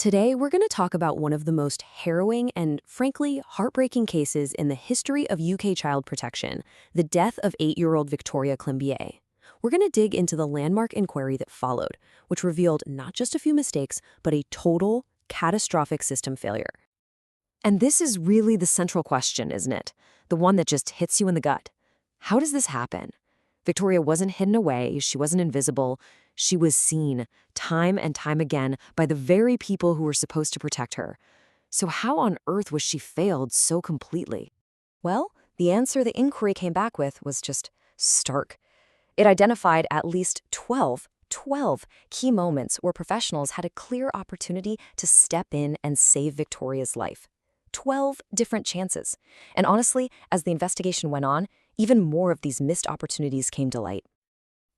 Today, we're going to talk about one of the most harrowing and, frankly, heartbreaking cases in the history of UK child protection, the death of 8-year-old Victoria Climbié. We're going to dig into the landmark inquiry that followed, which revealed not just a few mistakes, but a total, catastrophic system failure. And this is really the central question, isn't it? The one that just hits you in the gut. How does this happen? Victoria wasn't hidden away, she wasn't invisible. She was seen, time and time again, by the very people who were supposed to protect her. So how on earth was she failed so completely? Well, the answer the inquiry came back with was just stark. It identified at least 12 key moments where professionals had a clear opportunity to step in and save Victoria's life. 12 different chances. And honestly, as the investigation went on, even more of these missed opportunities came to light.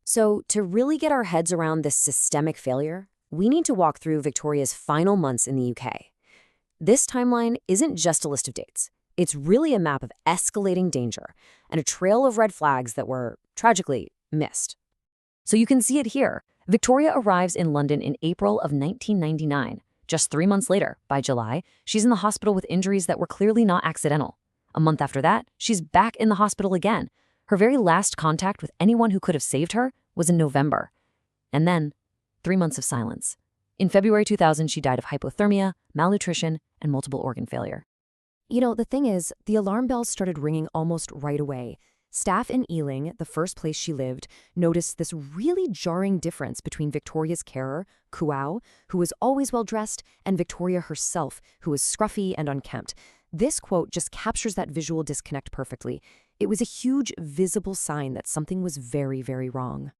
So, to really get our heads around this systemic failure, we need to walk through Victoria's final months in the UK. This timeline isn't just a list of dates. It's really a map of escalating danger and a trail of red flags that were, tragically, missed. So you can see it here. Victoria arrives in London in April of 1999. Just 3 months later, by July, she's in the hospital with injuries that were clearly not accidental. A month after that, she's back in the hospital again. Her very last contact with anyone who could have saved her was in November. And then, 3 months of silence. In February 2000, she died of hypothermia, malnutrition, and multiple organ failure. You know, the thing is, the alarm bells started ringing almost right away. Staff in Ealing, the first place she lived, noticed this really jarring difference between Victoria's carer, Kuao, who was always well-dressed, and Victoria herself, who was scruffy and unkempt. This quote just captures that visual disconnect perfectly. It was a huge, visible sign that something was very, very wrong.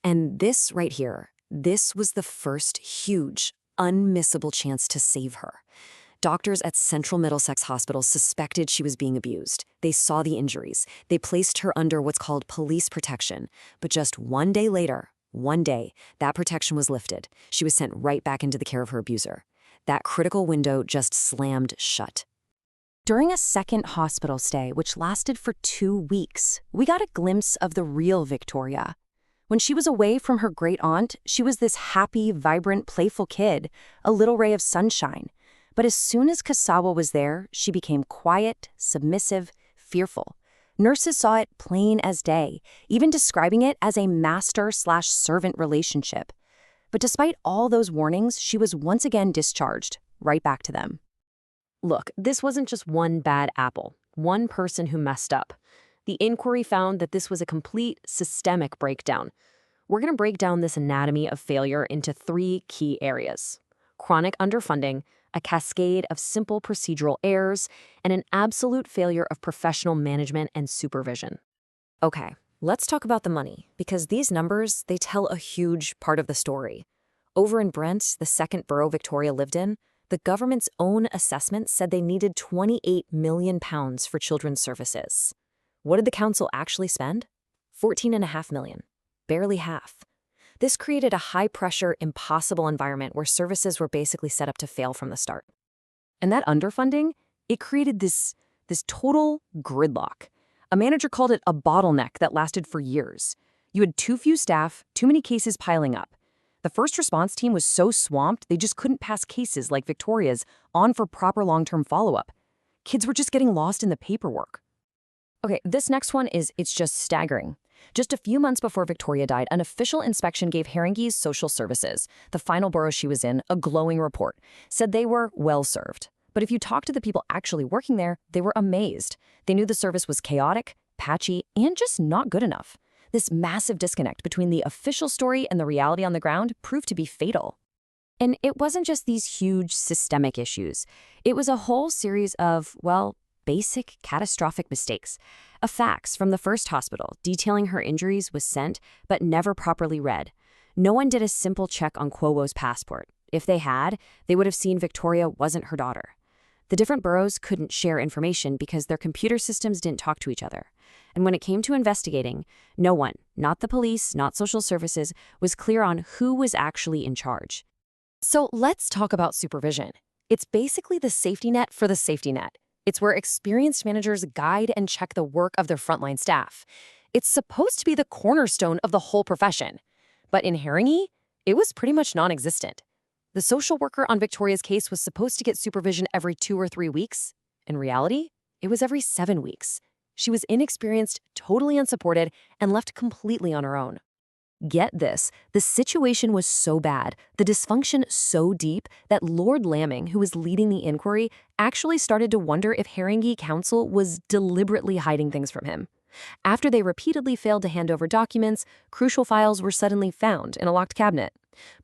And this right here, this was the first huge, unmissable chance to save her. Doctors at Central Middlesex Hospital suspected she was being abused. They saw the injuries. They placed her under what's called police protection. But just one day later, that protection was lifted. She was sent right back into the care of her abuser. That critical window just slammed shut. During a second hospital stay, which lasted for 2 weeks, we got a glimpse of the real Victoria. When she was away from her great aunt, she was this happy, vibrant, playful kid, a little ray of sunshine. But as soon as Kasawa was there, she became quiet, submissive, fearful. Nurses saw it plain as day, even describing it as a master/servant relationship. But despite all those warnings, she was once again discharged, right back to them. Look, this wasn't just one bad apple, one person who messed up. The inquiry found that this was a complete systemic breakdown. We're going to break down this anatomy of failure into 3 key areas: chronic underfunding, a cascade of simple procedural errors, and an absolute failure of professional management and supervision. Okay, let's talk about the money, because these numbers, they tell a huge part of the story. Over in Brent, the second borough Victoria lived in, the government's own assessment said they needed £28 million for children's services. What did the council actually spend? $14.5 million. Barely half. This created a high-pressure, impossible environment where services were basically set up to fail from the start. And that underfunding, it created this total gridlock. A manager called it a bottleneck that lasted for years. You had too few staff, too many cases piling up. The first response team was so swamped, they just couldn't pass cases like Victoria's on for proper long-term follow-up. Kids were just getting lost in the paperwork. Okay, this next one it's just staggering. Just a few months before Victoria died, an official inspection gave Haringey's Social Services, the final borough she was in, a glowing report, said they were well-served. But if you talk to the people actually working there, they were amazed. They knew the service was chaotic, patchy, and just not good enough. This massive disconnect between the official story and the reality on the ground proved to be fatal. And it wasn't just these huge systemic issues. It was a whole series of, well, basic catastrophic mistakes. A fax from the first hospital detailing her injuries was sent, but never properly read. No one did a simple check on Quowo's passport. If they had, they would have seen Victoria wasn't her daughter. The different boroughs couldn't share information because their computer systems didn't talk to each other. And when it came to investigating, no one, not the police, not social services, was clear on who was actually in charge. So let's talk about supervision. It's basically the safety net for the safety net. It's where experienced managers guide and check the work of their frontline staff. It's supposed to be the cornerstone of the whole profession. But in Haringey, it was pretty much non-existent. The social worker on Victoria's case was supposed to get supervision every 2 or 3 weeks. In reality, it was every 7 weeks. She was inexperienced, totally unsupported, and left completely on her own. Get this, the situation was so bad, the dysfunction so deep, that Lord Lamming, who was leading the inquiry, actually started to wonder if Haringey Council was deliberately hiding things from him. After they repeatedly failed to hand over documents, crucial files were suddenly found in a locked cabinet.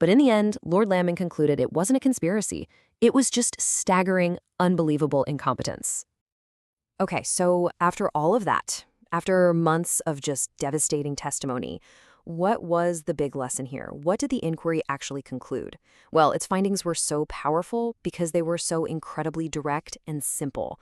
But in the end, Lord Lamming concluded it wasn't a conspiracy. It was just staggering, unbelievable incompetence. Okay, so after all of that, after months of just devastating testimony, what was the big lesson here? What did the inquiry actually conclude? Well, its findings were so powerful because they were so incredibly direct and simple.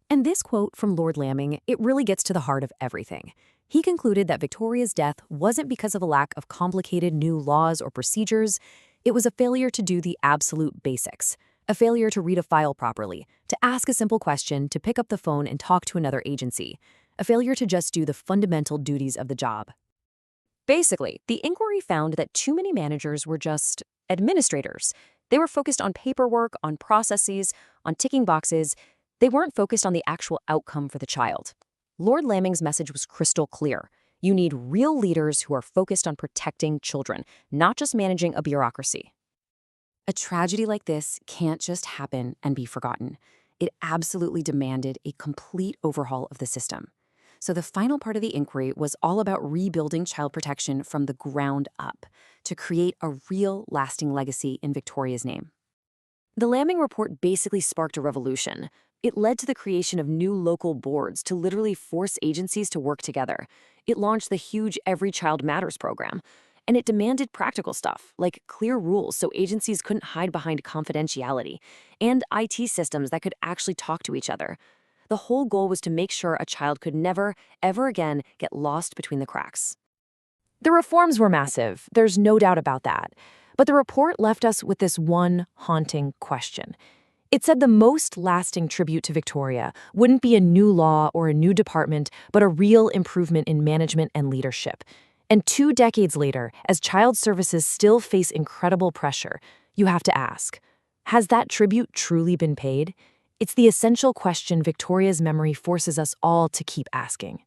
And this quote from Lord Lamming, it really gets to the heart of everything. He concluded that Victoria's death wasn't because of a lack of complicated new laws or procedures. It was a failure to do the absolute basics, a failure to read a file properly, to ask a simple question, to pick up the phone and talk to another agency, a failure to just do the fundamental duties of the job. Basically, the inquiry found that too many managers were just administrators. They were focused on paperwork, on processes, on ticking boxes. They weren't focused on the actual outcome for the child. Lord Lamming's message was crystal clear. You need real leaders who are focused on protecting children, not just managing a bureaucracy. A tragedy like this can't just happen and be forgotten. It absolutely demanded a complete overhaul of the system. So the final part of the inquiry was all about rebuilding child protection from the ground up to create a real, lasting legacy in Victoria's name. The Lamming report basically sparked a revolution. It led to the creation of new local boards to literally force agencies to work together. It launched the huge Every Child Matters program. And it demanded practical stuff, like clear rules so agencies couldn't hide behind confidentiality, and IT systems that could actually talk to each other. The whole goal was to make sure a child could never, ever again get lost between the cracks. The reforms were massive, there's no doubt about that. But the report left us with this one haunting question. It said the most lasting tribute to Victoria wouldn't be a new law or a new department, but a real improvement in management and leadership. And 2 decades later, as child services still face incredible pressure, you have to ask, has that tribute truly been paid? It's the essential question Victoria's memory forces us all to keep asking.